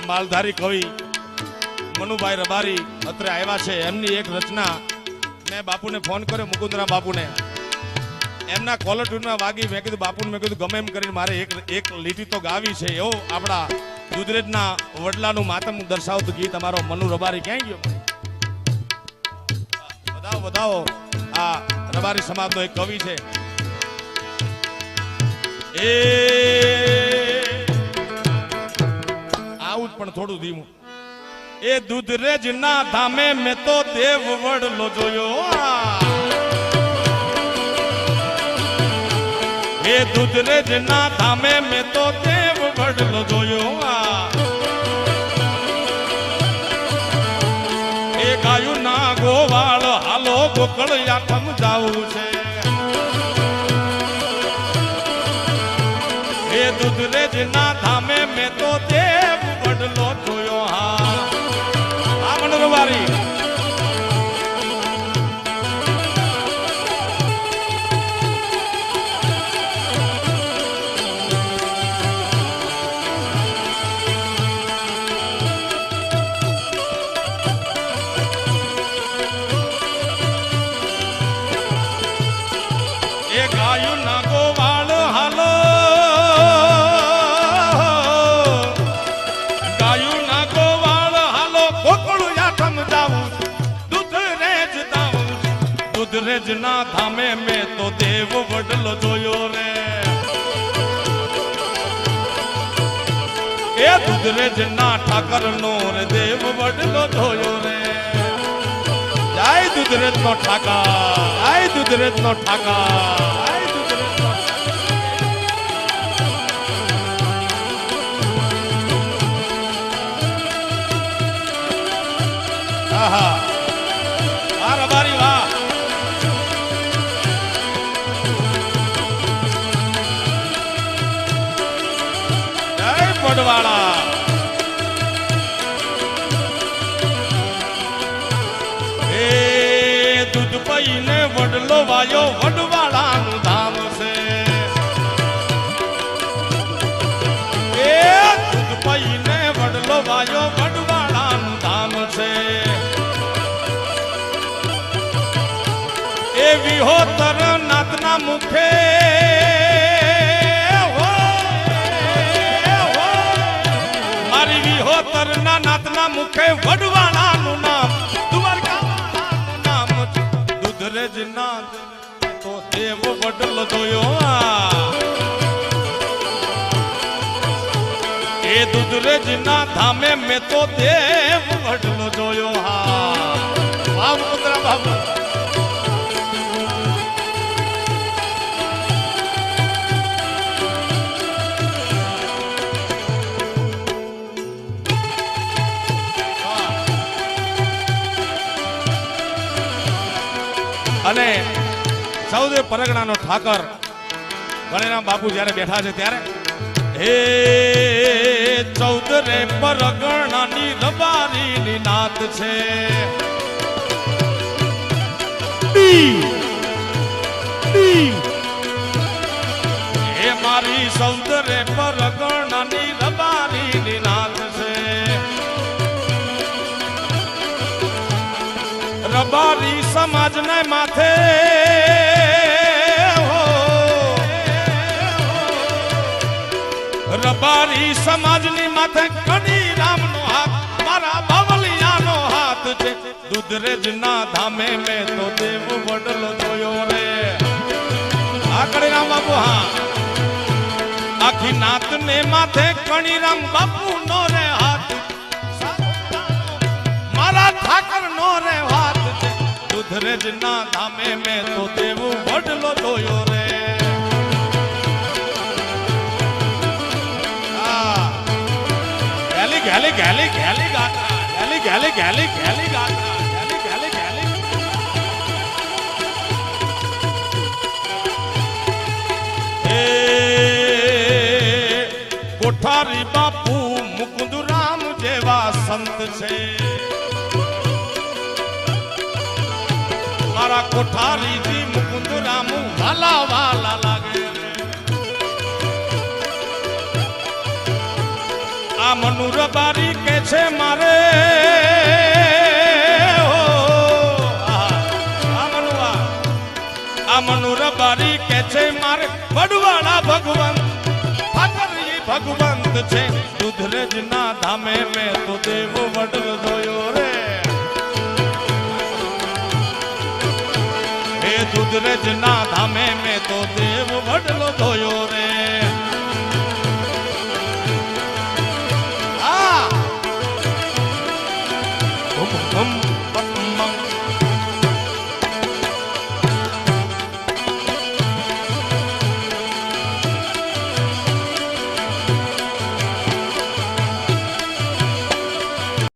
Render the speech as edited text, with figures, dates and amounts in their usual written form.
માલધારી કવિ મનુભાઈ રબારી અત્રે આવ્યા છે. એમની એક રચના મેં બાપુને ફોન કર્યો, મુકુંદરામ બાપુને. એમના કોલર ટ્યુનમાં વાગી. મેં કીધું બાપુને, મેં કીધું ગમે એમ કરીને મારે એક લીટી તો ગાવી છે. એવો આપણા દુધરેજના વડલાનું માતમ દર્શાવતું ગીત અમારો મનુ રબારી ક્યાંય ગયો? બધાઓ બધાઓ. આ રબારી સમાજનો એક કવિ છે. એ આવું જ પણ થોડું ધીમું. એ દુધરેજ ના ધામે મેં તો દેવ વડલો જોયો. એ દુધરેજ ના ધામે મેં તો દેવ વડલો જોયો. એ ગાયું ના ગોવાળ હાલો ગોકળ યાઠમ જાવું છે. એ દુધરેજ ના ધામે મેં તો દેવ વડલો જોયો. હા મનોરવારી. એ ગાયું ના ગોવાળ હાલો દુધરેજ ના ધામે મેં તો દેવ વડલો જોયો રે. એ દુધરેજ ના ઠાકર નો રે દેવ વડલો જોયો રે. જય દુધરેજ નો ઠાકર, જય દુધરેજ નો ઠાકર. આહા આ રબારી વાહ. વડવાળા એ દૂધ પઈને વડલો વાયો વડવાળાનું ધામ છે. એ દૂધ પઈને વડલો વાયો વડવાળાનું ધામ છે. એ વિહોતર નાથના મુખે વિહોતરના નાથના મુખે વડવાળાનું નામ દ્વારકાનું નામ. દુધરેજ ના તો દેવ વડલો જોયો. એ દુધરેજ ના ધામે મેં તો દેવ વડલો જોયો. હા વાહ મુકુંદરા બાબુ. અને સૌદે પરગણાનો ઠાકર ગણેરામ બાપુ જયારે બેઠા છે ત્યારે હે ચૌદરે પરગણાની રબારીની નાત છે. હે મારી સૌદરે પરગણાની રબારીની નાત છે. રબારી સમાજ ને માથે રબારી સમાજ ની માથે કડી રામ નો હાથ, મારા બાવલિયા નો હાથ છે. દુધરેજ ના ધામે મેં તો દેવ વડલો જોયો રે. આ કડી રામ બાપુ. હા આખી નાત ને માથે કડી રામ બાપુ નો રે હાથ, મારા ઠાકર નો રે હાથ. દુધરેજ ના ધામે મેં તો દેવ વડલો જોયો રે. ગેલી ગેલી ગેલી ગેલી ગાતા, ગેલી ગેલી ગેલી ગેલી ગાતા, ગેલી ગેલી ગેલી. એ કોઠારી બાપુ મુકુંદરામ જેવા સંત છે. મારા કોઠારીજી મુકુંદરામ વાલા વાલા લાગે રે. આ મનુર બારી કે છે મારે આ મનુર બારી કે છે મારે વડવાળા ભગવાન ભગવંત છે દુધરેજ ના ધામે મેં તો દેવ વડલ જોયો રે હે દુધરેજ ના ધામે મેં તો દેવ વડલો જોયો રે